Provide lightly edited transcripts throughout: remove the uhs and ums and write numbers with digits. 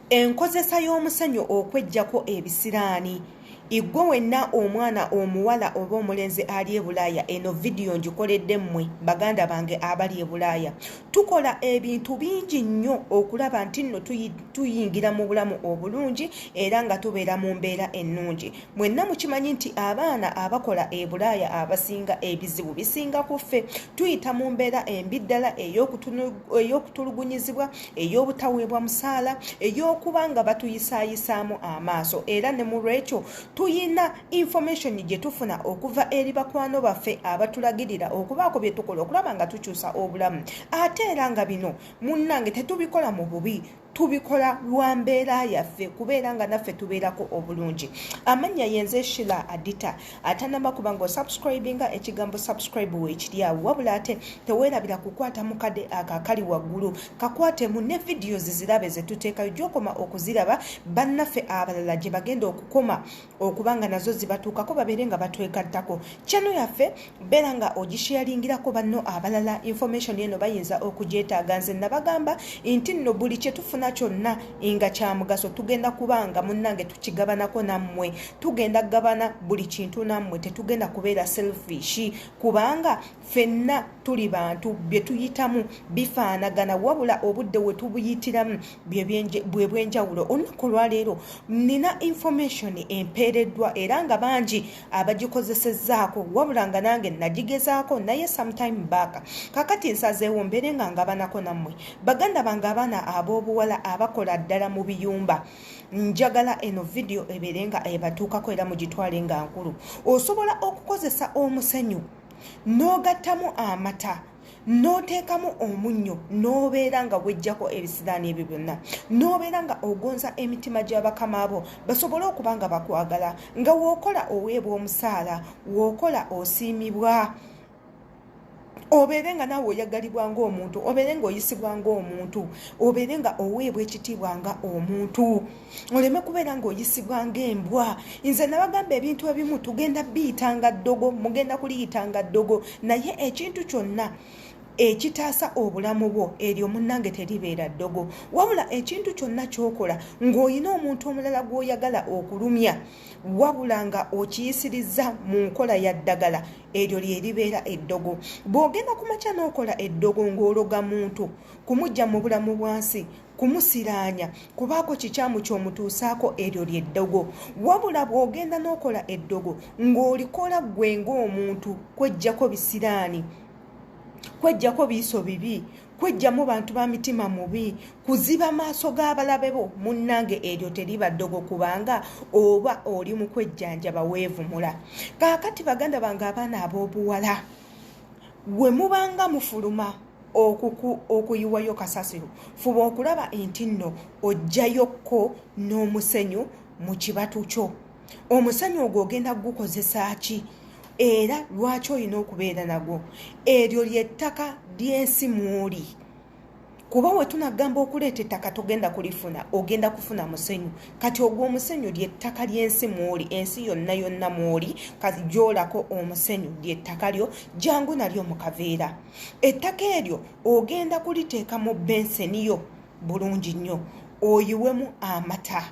Enkozesa y'omusenyu okwejjako ebisiraani. Igwe wenna omwana omuwala oba omulenzi ali e Bulaaya, eno vidiyo ngikoledde mmwe baganda bange abali e Bulaaya. Tukola ebintu bingi nnyo okulaba nti nno tuyingira mu bulamu obulungi era nga tubeera mu mbeera ennungi. Mwenna mukimanyi nti abaana abakola e Bulaaya abasinga ebizibu bisinga ku ffe. Tuyita mu mbeera embi ddala ey'okutulugunyizibwa, ey'obutaweebwa musaala, ey'okuba nga batuyisaayisaamu amaaso. Era ne mu lwekyo tuyina information gye tufuna okuva eri bakwano baffe abatulagirira okubaako bye tukola okulaba nga tukyusa obulamu. Ate era nga bino munnange tetubikola mu bubi, tubikola lwa mbeera yaffe kubeera nga naffe tubeerako obulungi. Amannya yenze Shila Adita. Atanamba kuba nga osubscribinga ekigambo subscribe weekiri awo, wabula ate teweerabira kukwata mu kade akakali waggulu. Kakwatemu ne videos zirabe ze tuteekayo gy'okoma okuziraba bannaffe abalala gye bagenda okukoma okubanga nazo zibatuukako babeere nga batwegattako. Channel yaffe beera nga ogisharingirako banno abalala. Information eno bayinza okugyetaaga. Nze nabagamba nti nno buli kye tufuna kyonna nga kya mugaso tugenda kubanga munnange tukigabanako nammwe. Tugenda gabana buli kintu nammwe, tetugenda kubeera selfish kubanga ffenna tuli bantu, bye tuyitamu bifaanagana wabula obudde we tubuyitiramu bwe bwenjawulo. Olunaku lwaleero nina information empeereddwa era nga bangi abagikozesezzaako wabula nga nange nagigezaako naye sometime back. Kakati nsazeewo mbeere nga ngabanako nammwe. Baganda bange abaana ab'obuwala abakola ddala mu biyumba, njagala eno video ebeere nga ebatuukako era mugitwale nga nkulu. Osobola okukozesa omusenyu n'ogattamu amata n'oteekamu omunnyo n'obeera nga wejjako ebisiraani ebyo byonna, n'obeera nga ogonza emitima gy'abakama abo basobole okuba nga bakwagala, nga wookola oweebwa omusaala, wookola osiimibwa, obeere nga naawe oyagalibwa ng'omuntu, obeere nga oyisibwa ng'omuntu, obeere nga oweebwa ekitiibwa nga omuntu, oleme kubeera nga oyisibwa ng'embwa. Nze nabagamba ebintu ebimu tugenda biyitanga ddogo, mugenda kuliyitanga ddogo, naye ekintu kyonna ekitaasa obulamu bwo eryo munnange teribeera ddogo. Wabula ekintu kyonna ky'okola ng'olina omuntu omulala gw'oyagala okulumya wabula nga okiyisirizza mu nkola ya ddagala, eryo lye libeera eddogo. Bw'ogenda ku makya n'okola eddogo ng'ologa muntu, kumujja mu bulamu bwansi, kumusiraanya, kubaako kikyamu ky'omutuusaako, eryo ly'eddogo. Wabula bw'ogenda n'okola eddogo ng'olikola ggwe ng'omuntu, kwejjako bisiraani, kwejjako biiso bibi, kwejjamu bantu ba mitima mubi, kuziba maaso g'abalabe bo, munnange eryo teriba ddogo kubanga oba oli mu kwejjanjaba weevumula. Kaakati baganda bange abaana ab'obuwala, we mubanga mufuluma okuyiwayo kasasiro, fuba okulaba nti nno ojjayokko n'omusenyu mu kibatu kyo. Omusenyu ogwo ogenda gukozesa ki? Era lwaki olina okubeera nagwo? Eryo ly'ettaka ly'ensi mw'oli. Kuba we tunagamba okuleeta ettaka togenda kulifuna, ogenda kufuna musenyu. Kati ogwo omusenyu ly'ettaka ly'ensi mw'oli, ensi yonna yonna mw'oli, kati gy'olako omusenyu ly'ettaka lyo, jangu nalyo mu kaveera. Ettaka eryo ogenda kuliteeka mu benseni yo bulungi nnyo, oyiwemu amata.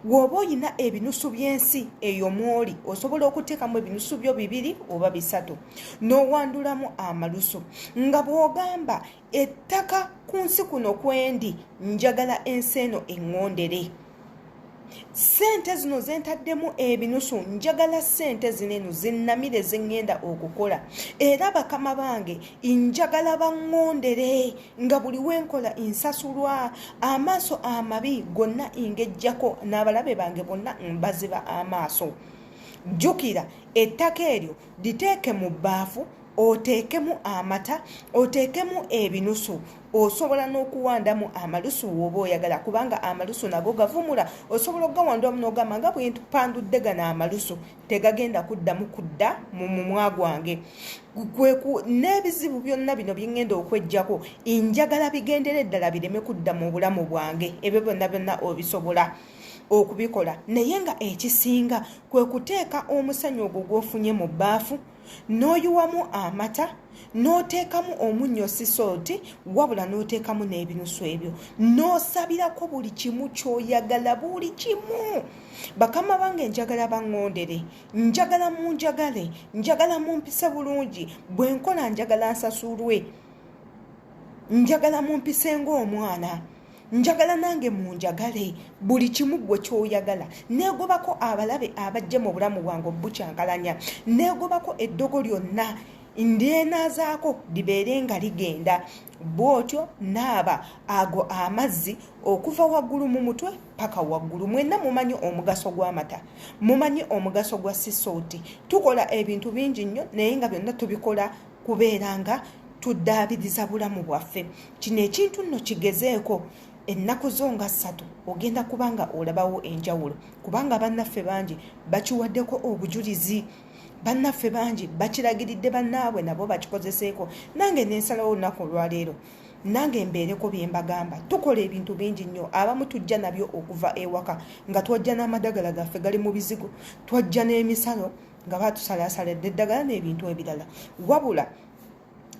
Woba oyina ebinusu by'ensi eyo mw'oli, osobola okuteekamu ebinusu byo 2 oba 3, n'owandulamu amalusu. Nga bw'ogamba ettaka ku nsi kuno kwendi, njagala ensi eno eŋŋondere. Ssente zino zentaddemu ebinusu, njagala ssente zineno zinnamire ze ŋŋenda okukola. Era bakama bange njagala baŋŋondere nga buli wenkola nsasulwa, amaaso amabi gonna ngejjako, n'abalabe bange bonna mbaziba amaaso. Jjukira ettaka eryo liteeke mu bbaafu, oteekemu amata, oteekemu ebinusu. Osobola n'okuwandamu amalusu w'oba oyagala kubanga amalusu nago gavumula. Osobola okugawandamu n'ogamba nga bwe mpandudde gano amalusu tegagenda kuddamu kudda mu mumwa gwange. N'ebizibu byonna bino bye ŋŋenda okwejjako njagala bigendere ddala bireme kudda mu bulamu bwange. Ebyo byonna byonna obisobola. okubikola naye nga ekisinga kwe kuteeka omusenyu ogwo gw'ofunye mu bbaafu n'oyiwamu amata n'oteekamu omunnyo sisooti wabula n'oteekamu n'ebinusu ebyo n'osabirako buli kimu ky'oyagala buli kimu. Bakama bange njagala baŋŋondere, njagala munjagale, njagala mumpise bulungi, bwe nkola njagala nsasulwe, njagala mumpise ng'omwana, njagala nange munjagale, buli kimu gwe ky'oyagala. Neegobako abalabe abajja mu bulamu bwange obukyankalanya, neegobako eddogo lyonna ndyenaazaako libeere nga ligenda. Bw'otyo naaba ago amazzi okuva waggulu mu mutwe paka waggulu. Mwenna mumanyi omugaso gw'amata, mumanyi omugaso gwa sisooti. Tukola ebintu bingi nnyo naye nga byonna tubikola kubeera nga tuddaabiriza bulamu bwaffe. Kino ekintu nno kigezeeko. Ennaku zo nga 3 ogenda kubanga olabawo enjawulo, kubanga bannaffe bangi bakiwaddeko obujulizi, bannaffe bangi bakiragiridde bannaabwe nabo bakikozeseeko. Nange nensalawo olunaku olwaleero nange mbeereko bye mbagamba. Tukola ebintu bingi nnyo, abamu tujja nabyo okuva ewaka nga twajja n'amadagala gaffe gali mu bizigo, twajja n'emisalo nga batusalasaladde eddagala n'ebintu ebirala. Wabula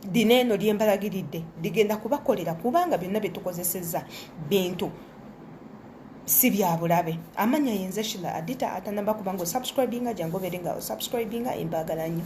dino eno lyembalagiridde ligenda kubakolera kubanga byonna bye tukozesezza bintu si bya bulabe. Amanya yenze Shila Adita atanamba kubanga subscribinga jango berenga subscribinga embagala nnyo.